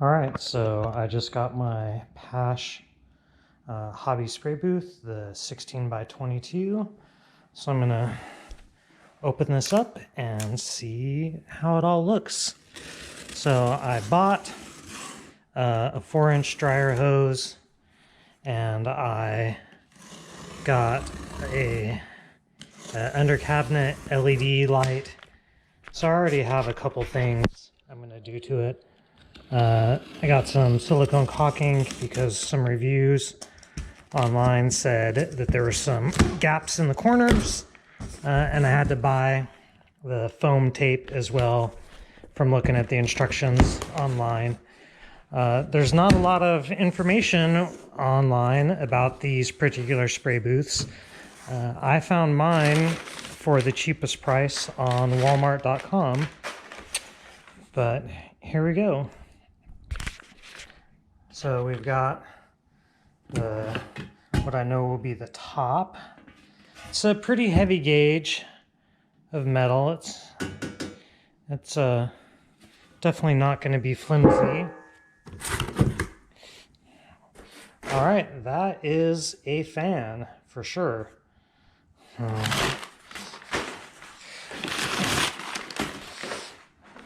All right, so I just got my Paasche Hobby Spray Booth, the 16 by 22. So I'm gonna open this up and see how it all looks. So I bought a 4-inch dryer hose, and I got a under cabinet LED light. So I already have a couple things I'm gonna do to it. I got some silicone caulking because some reviews online said that there were some gaps in the corners, and I had to buy the foam tape as well from looking at the instructions online. There's not a lot of information online about these particular spray booths. I found mine for the cheapest price on walmart.com, but here we go. So we've got what I know will be the top. It's a pretty heavy gauge of metal. It's definitely not going to be flimsy. All right, that is a fan for sure.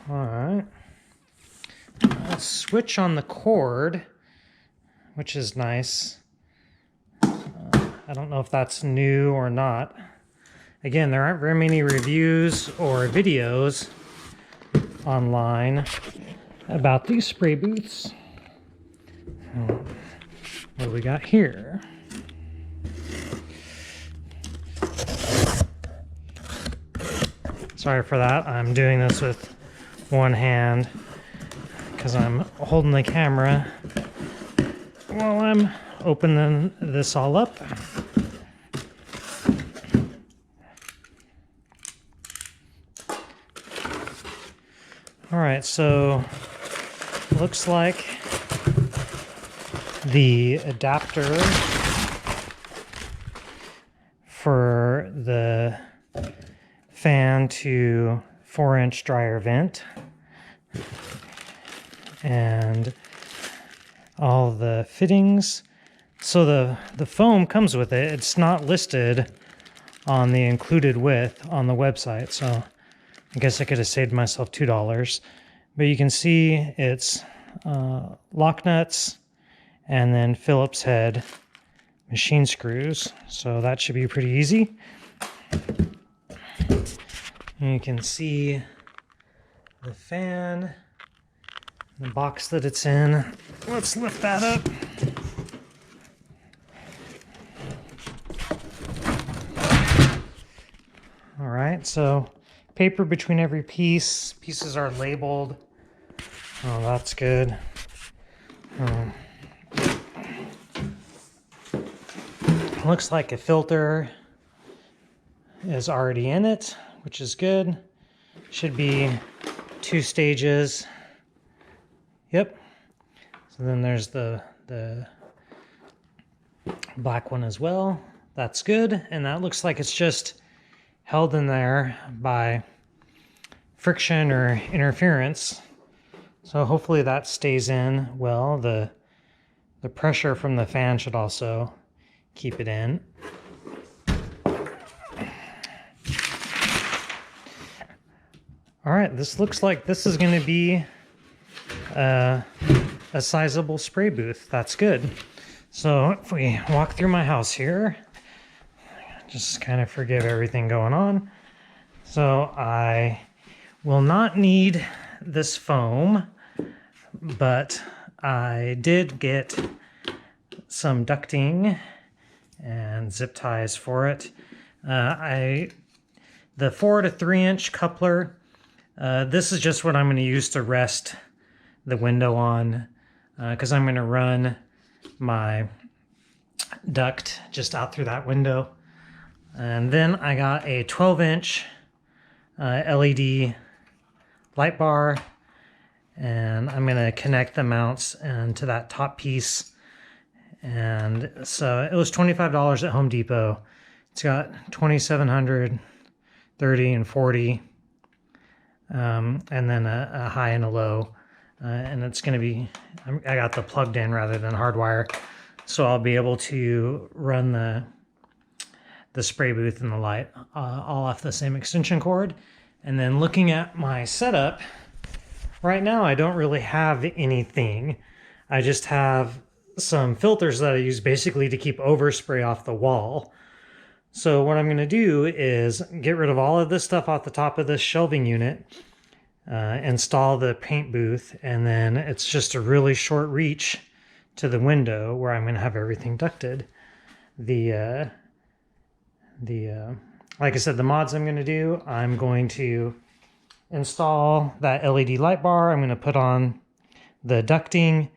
All right, let's switch on the cord, which is nice. I don't know if that's new or not. Again, there aren't very many reviews or videos online about these spray booths. What do we got here? Sorry for that. I'm doing this with one hand because I'm holding the camera while I'm opening this all up. All right, so looks like the adapter for the fan to 4-inch dryer vent, and all the fittings. So the foam comes with it. It's not listed on the included width on the website, so I guess I could have saved myself $2. But you can see it's lock nuts and then Phillips head machine screws, so that should be pretty easy. And you can see the fan, the box that it's in. Let's lift that up. All right, so paper between every piece. Pieces are labeled. Oh, that's good. Looks like a filter is already in it, which is good. Should be 2 stages. Yep. So then there's the black one as well. That's good. And that looks like it's just held in there by friction or interference. So hopefully that stays in well. The pressure from the fan should also keep it in. All right, this looks like this is going to be a sizable spray booth. That's good. So if we walk through my house here, just kind of forgive everything going on. So I will not need this foam, but I did get some ducting and zip ties for it. The 4 to 3-inch coupler, this is just what I'm going to use to rest the window on, because I'm going to run my duct just out through that window. And then I got a 12-inch LED light bar, and I'm going to connect the mounts into that top piece. And so it was $25 at Home Depot. It's got 2700, 30, and 40, and then a high and a low. and it's going to be, I got the plugged in rather than hardwire, so I'll be able to run the spray booth and the light all off the same extension cord. And then looking at my setup, right now I don't really have anything. I just have some filters that I use basically to keep overspray off the wall. So what I'm going to do is get rid of all of this stuff off the top of this shelving unit, install the paint booth, and then it's just a really short reach to the window where I'm going to have everything ducted. Like I said, the mods I'm going to do, I'm going to install that LED light bar. I'm going to put on the ducting.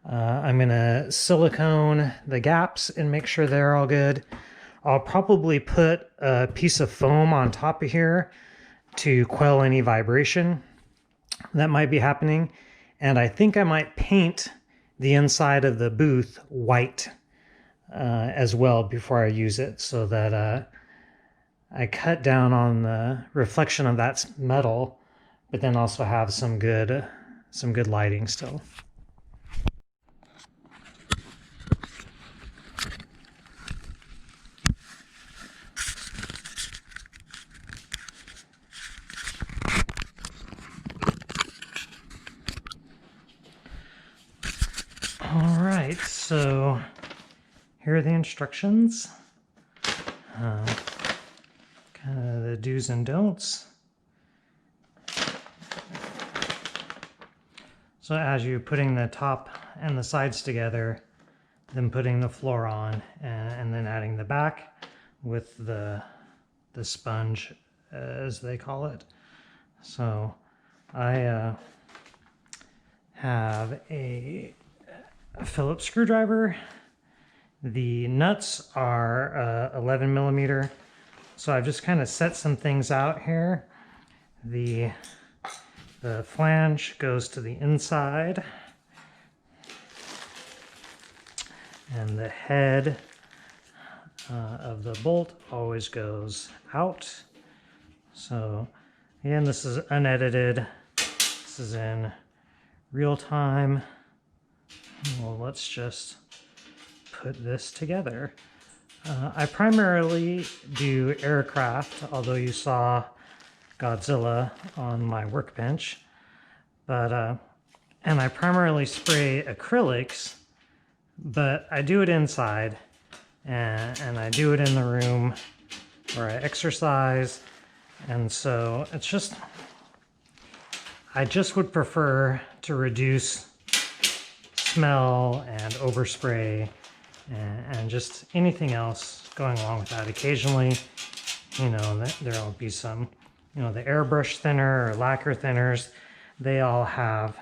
I'm going to silicone the gaps and make sure they're all good. I'll probably put a piece of foam on top of here to quell any vibration that might be happening. And I think I might paint the inside of the booth white as well before I use it, so that I cut down on the reflection of that metal, but then also have some good lighting still. All right, so here are the instructions. Kind of the do's and don'ts. So as you're putting the top and the sides together, then putting the floor on, and then adding the back with the sponge, as they call it. So I have a Phillips screwdriver. The nuts are 11 millimeter. So I've just kind of set some things out here. The flange goes to the inside, and the head of the bolt always goes out. So again, this is unedited. This is in real time. Well, let's just put this together. I primarily do aircraft, although you saw Godzilla on my workbench. But and I primarily spray acrylics, but I do it inside, and I do it in the room where I exercise. And so it's just, I just would prefer to reduce smell and overspray and just anything else going along with that. Occasionally, you know, there'll be some, you know, the airbrush thinner or lacquer thinners, they all have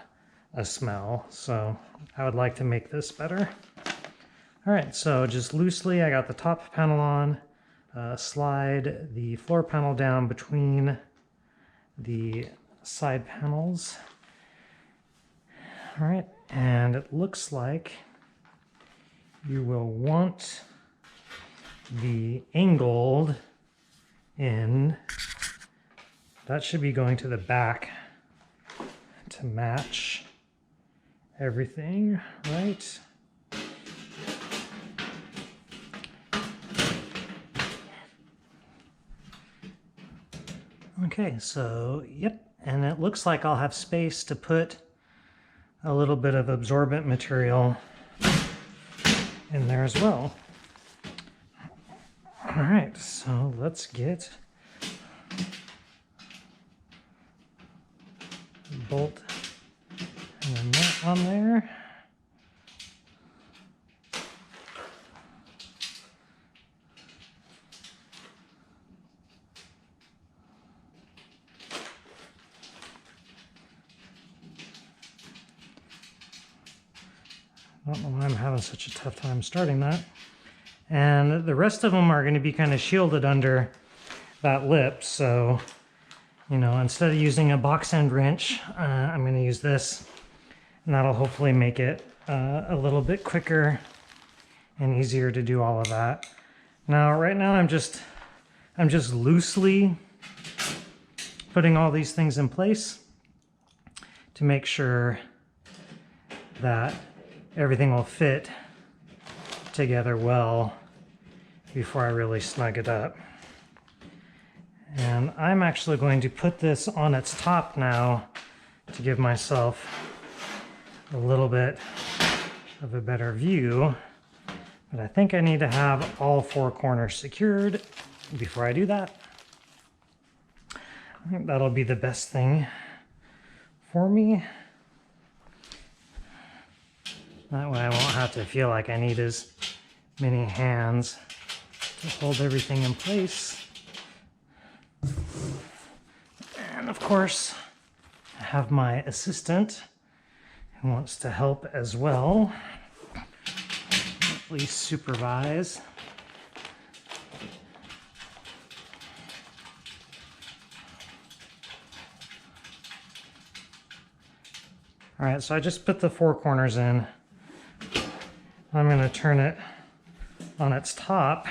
a smell. So I would like to make this better. All right, so just loosely, I got the top panel on, slide the floor panel down between the side panels. All right, and it looks like you will want the angled end. That should be going to the back to match everything, right? Okay, so yep, and it looks like I'll have space to put a little bit of absorbent material in there as well. All right, so let's get the bolt and the nut on there. I don't know why I'm having such a tough time starting that. And the rest of them are going to be kind of shielded under that lip. So, you know, instead of using a box end wrench, I'm going to use this. And that'll hopefully make it a little bit quicker and easier to do all of that. Now, right now, I'm just loosely putting all these things in place to make sure that everything will fit together well before I really snug it up. And I'm actually going to put this on its top now to give myself a little bit of a better view. But I think I need to have all four corners secured before I do that. I think that'll be the best thing for me. That way I won't have to feel like I need as many hands to hold everything in place. And of course, I have my assistant who wants to help as well, at least supervise. All right, so I just put the four corners in. I'm going to turn it on its top.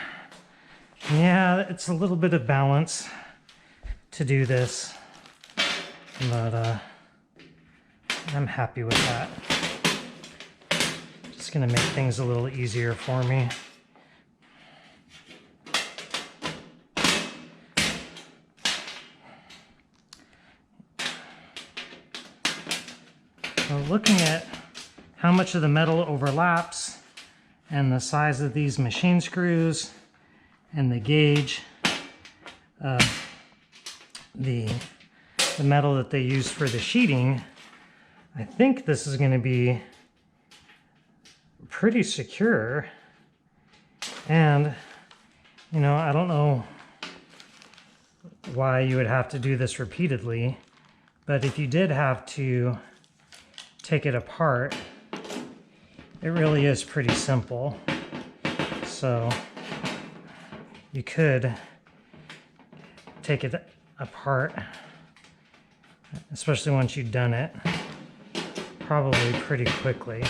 And yeah, it's a little bit of balance to do this, but I'm happy with that. Just going to make things a little easier for me. So looking at how much of the metal overlaps and the size of these machine screws and the gauge of the metal that they use for the sheeting, I think this is going to be pretty secure. And, you know, I don't know why you would have to do this repeatedly, but if you did have to take it apart, it really is pretty simple. So you could take it apart, especially once you've done it, probably pretty quickly.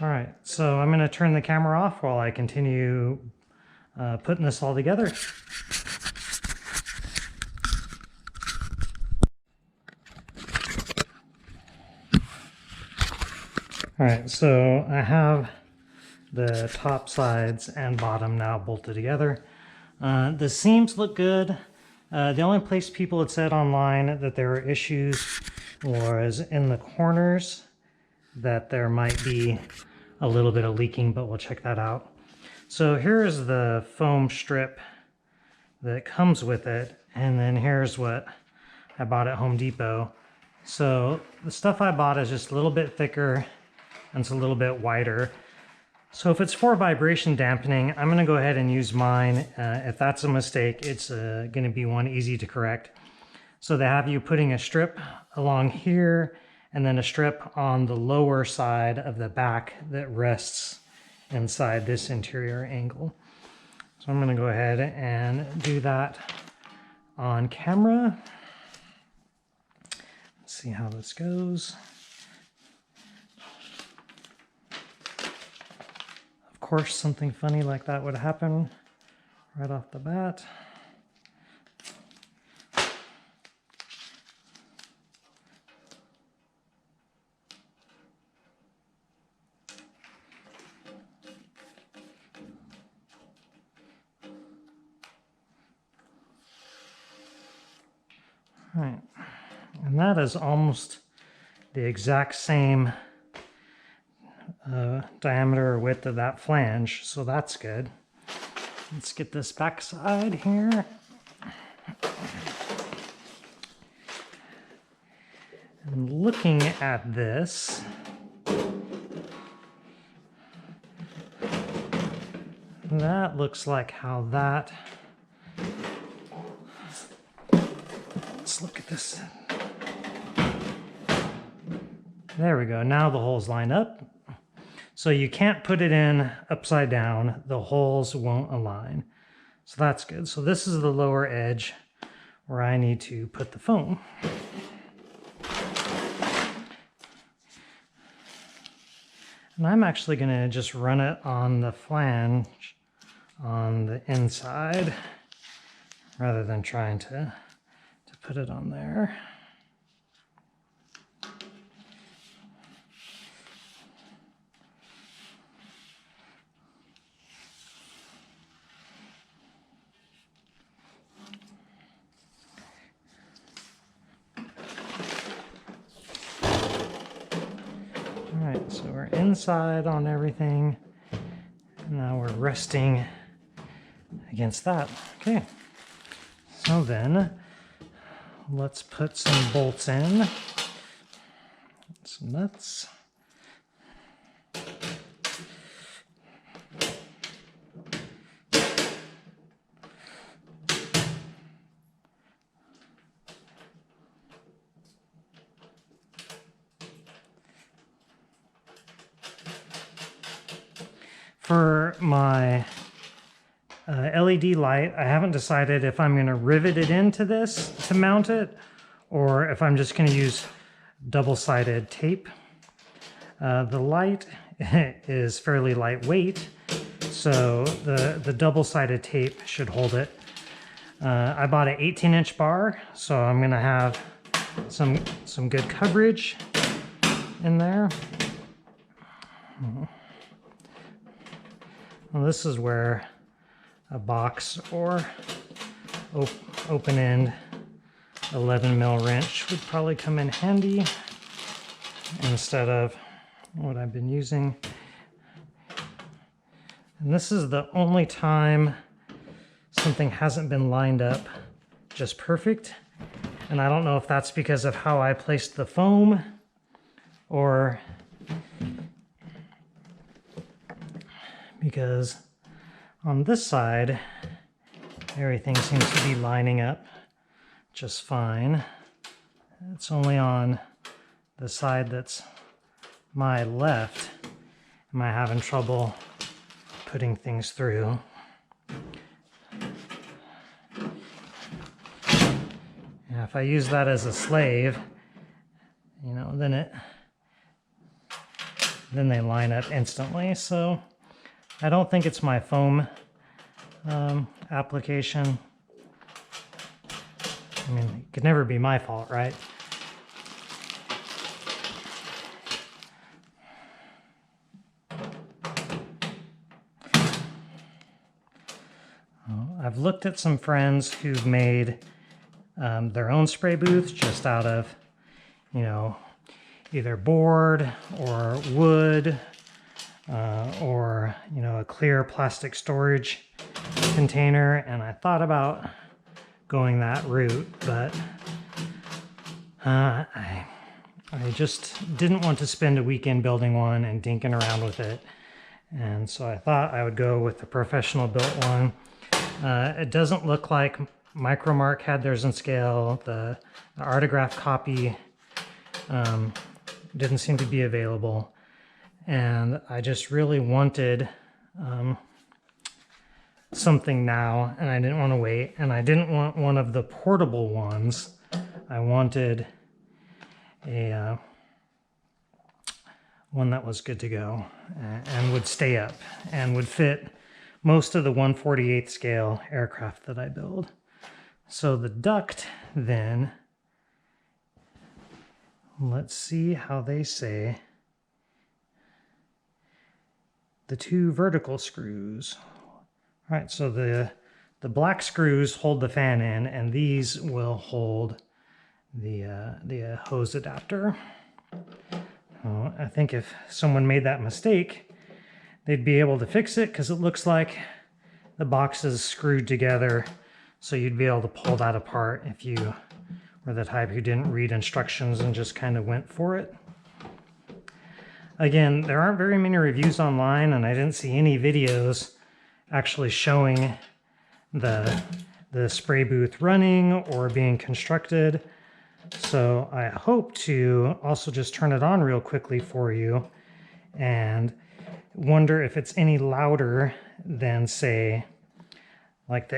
All right, so I'm going to turn the camera off while I continue putting this all together. All right, so I have the top sides and bottom now bolted together. The seams look good. The only place people had said online that there were issues was in the corners, that there might be a little bit of leaking, but we'll check that out. So here's the foam strip that comes with it, and then here's what I bought at Home Depot. So the stuff I bought is just a little bit thicker and it's a little bit wider. So if it's for vibration dampening, I'm going to go ahead and use mine. If that's a mistake, it's going to be one easy to correct. So they have you putting a strip along here and then a strip on the lower side of the back that rests inside this interior angle. So I'm going to go ahead and do that on camera. Let's see how this goes. Of course, something funny like that would happen right off the bat. All right, and that is almost the exact same diameter or width of that flange, so that's good. Let's get this back side here. And looking at this, that looks like how that, let's look at this. There we go, now the holes line up. So you can't put it in upside down, the holes won't align. So that's good. So this is the lower edge where I need to put the foam. And I'm actually going to just run it on the flange on the inside. rather than trying to put it on there. Alright, so we're inside on everything. Now we're resting against that. Okay, so then let's put some bolts in, some nuts. For my LED light, I haven't decided if I'm going to rivet it into this to mount it, or if I'm just going to use double-sided tape. The light is fairly lightweight, so the double-sided tape should hold it. I bought an 18-inch bar, so I'm going to have some good coverage in there. Well, this is where a box or open end 11 mil wrench would probably come in handy instead of what I've been using. And this is the only time something hasn't been lined up just perfect. And I don't know if that's because of how I placed the foam or because on this side, everything seems to be lining up just fine. It's only on the side that's my left am I having trouble putting things through. Yeah, if I use that as a slave, you know, then they line up instantly. So I don't think it's my foam application. I mean, it could never be my fault, right? I've looked at some friends who've made their own spray booths just out of, you know, either board or wood, or, you know, a clear plastic storage container, and I thought about going that route, but I just didn't want to spend a weekend building one and dinking around with it, and so I thought I would go with the professional built one. It doesn't look like Micromark had theirs in scale. The Artograph copy didn't seem to be available. And I just really wanted something now, and I didn't want to wait. And I didn't want one of the portable ones. I wanted a one that was good to go and would stay up and would fit most of the 1/48 scale aircraft that I build. So the duct then, let's see how they say. The two vertical screws. All right, so the black screws hold the fan in, and these will hold the hose adapter. I think if someone made that mistake, they'd be able to fix it, because it looks like the box is screwed together, so you'd be able to pull that apart if you were the type who didn't read instructions and just kind of went for it. Again, there aren't very many reviews online, and I didn't see any videos actually showing the spray booth running or being constructed. So I hope to also just turn it on real quickly for you and wonder if it's any louder than, say, like the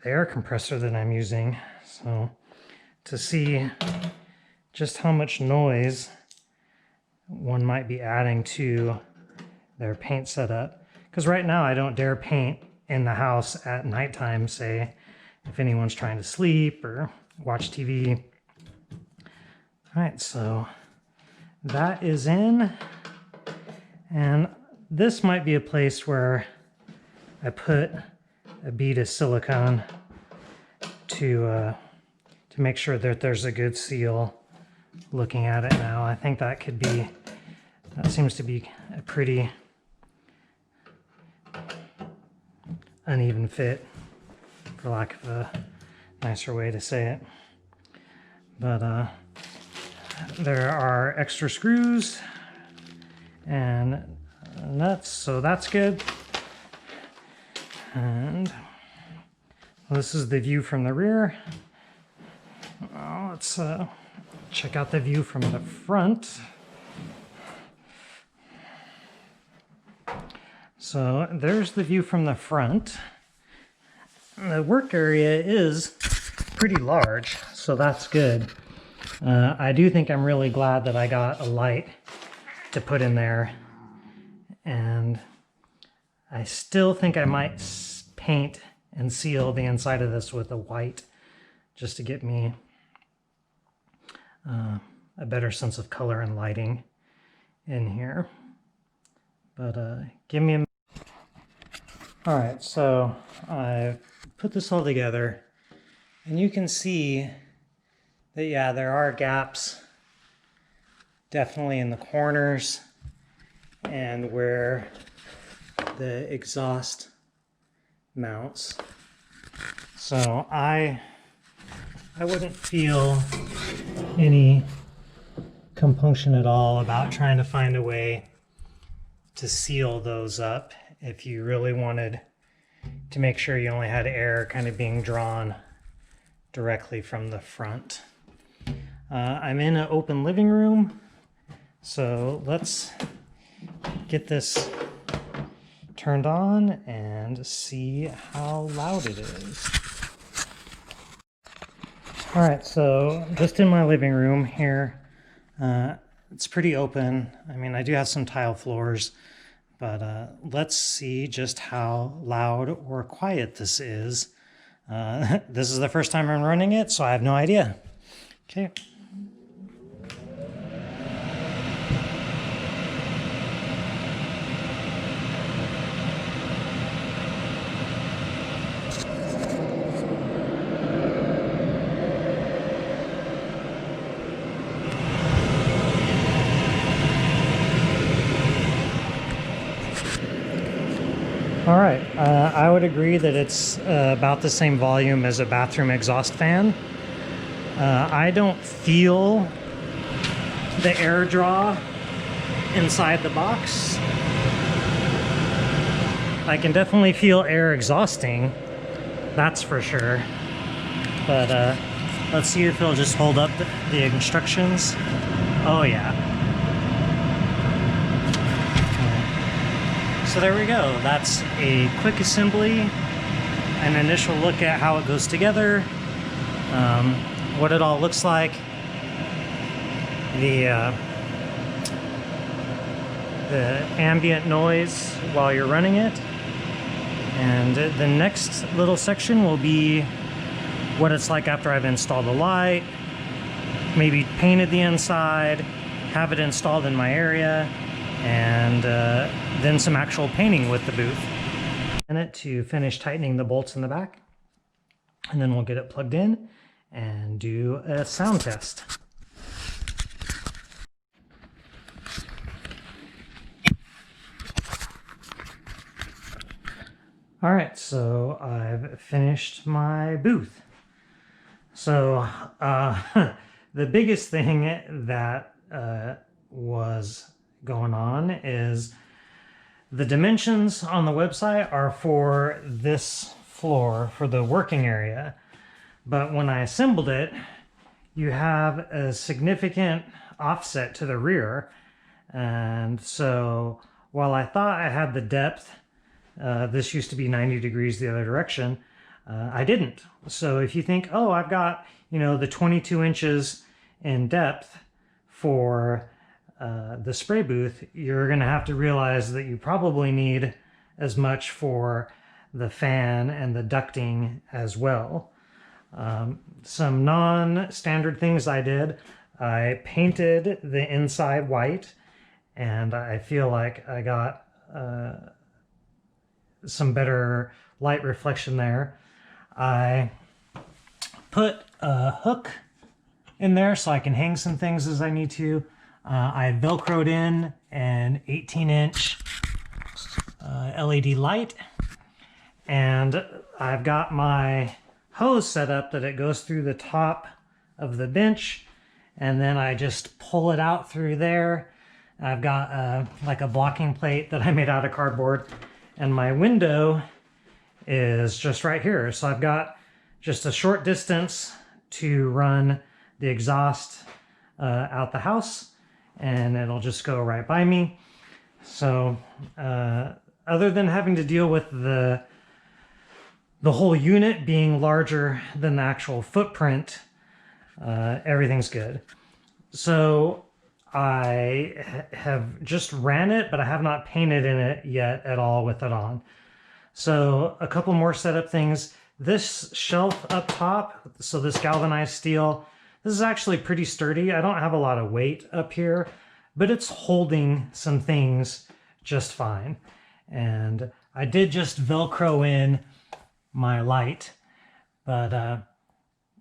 air compressor that I'm using. So to see just how much noise one might be adding to their paint setup. Because right now I don't dare paint in the house at nighttime, say, if anyone's trying to sleep or watch TV. All right, so that is in, and this might be a place where I put a bead of silicone to make sure that there's a good seal. Looking at it now, I think that seems to be a pretty uneven fit, for lack of a nicer way to say it. But there are extra screws and nuts, so that's good. And this is the view from the rear. Let's check out the view from the front. So there's the view from the front. The work area is pretty large, so that's good. I do think I'm really glad that I got a light to put in there, and I still think I might paint and seal the inside of this with a white just to get me a better sense of color and lighting in here. But give me a... All right, so I put this all together, and you can see that, yeah, there are gaps definitely in the corners and where the exhaust mounts. So I wouldn't feel any compunction at all about trying to find a way to seal those up if you really wanted to make sure you only had air kind of being drawn directly from the front. I'm in an open living room, so let's get this turned on and see how loud it is. All right, so just in my living room here, it's pretty open. I mean, I do have some tile floors, but let's see just how loud or quiet this is. This is the first time I'm running it, so I have no idea. Okay. All right, I would agree that it's about the same volume as a bathroom exhaust fan. I don't feel the air draw inside the box. I can definitely feel air exhausting, that's for sure. But let's see if it'll just hold up the instructions. Oh yeah. So there we go. That's a quick assembly, an initial look at how it goes together, what it all looks like, the ambient noise while you're running it, and the next little section will be what it's like after I've installed the light, maybe painted the inside, have it installed in my area, and then some actual painting with the booth. And to finish tightening the bolts in the back, and then we'll get it plugged in and do a sound test. All right, so I've finished my booth. So the biggest thing that was going on is the dimensions on the website are for this floor, for the working area. But when I assembled it, you have a significant offset to the rear. And so while I thought I had the depth, this used to be 90 degrees the other direction, I didn't. So if you think, oh, I've got, you know, the 22 inches in depth for the spray booth, you're going to have to realize that you probably need as much for the fan and the ducting as well. Some non-standard things I did. I painted the inside white, and I feel like I got some better light reflection there. I put a hook in there so I can hang some things as I need to. I velcroed in an 18-inch LED light, and I've got my hose set up that it goes through the top of the bench, and then I just pull it out through there. I've got like a blocking plate that I made out of cardboard, and my window is just right here. So I've got just a short distance to run the exhaust out the house, and it'll just go right by me. So other than having to deal with the whole unit being larger than the actual footprint, everyth's good. So I have just ran it, but I have not painted in it yet at all with it on. So a couple more setup things. This shelf up top, so this galvanized steel, this is actually pretty sturdy. I don't have a lot of weight up here, but it's holding some things just fine. And I did just Velcro in my light, but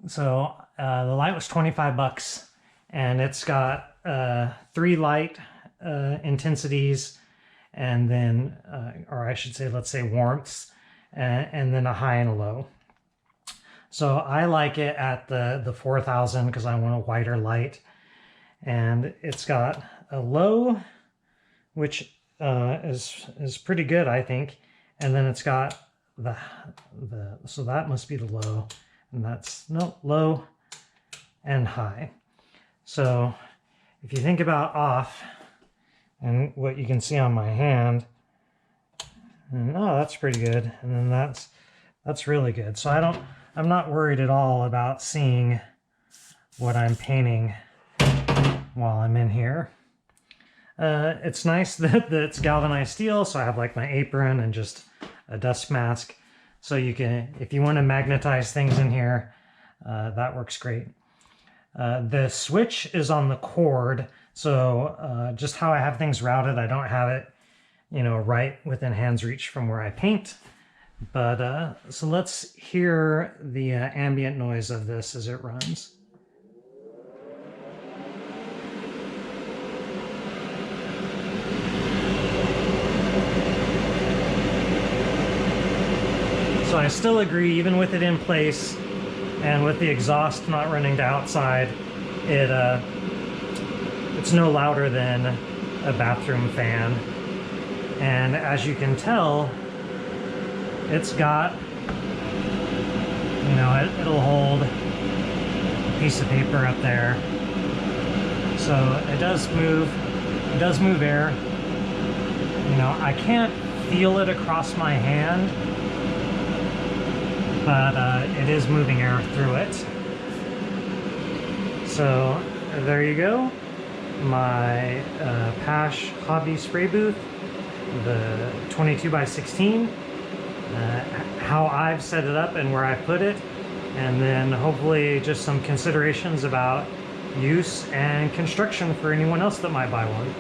so the light was 25 bucks, and it's got 3 light intensities, and then or I should say, let's say warmths, and then a high and a low. So I like it at the 4000 because I want a whiter light. And it's got a low, which is pretty good, I think. And then it's got so that must be the low, and that's low and high. So if you think about off and what you can see on my hand, and that's pretty good, and then that's really good. So I'm not worried at all about seeing what I'm painting while I'm in here. It's nice that it's galvanized steel, so I have like my apron and just a dust mask. So you can, if you want to magnetize things in here, that works great. The switch is on the cord, so just how I have things routed, I don't have it, right within hand's reach from where I paint. But so let's hear the ambient noise of this as it runs. So I still agree, even with it in place and with the exhaust not running to outside, it's no louder than a bathroom fan. And as you can tell, it's got, it'll hold a piece of paper up there. So it does move air. I can't feel it across my hand, but it is moving air through it. So there you go. My Paasche Hobby Spray Booth, the 22x16. How I've set it up and where I put it, and then hopefully just some considerations about use and construction for anyone else that might buy one.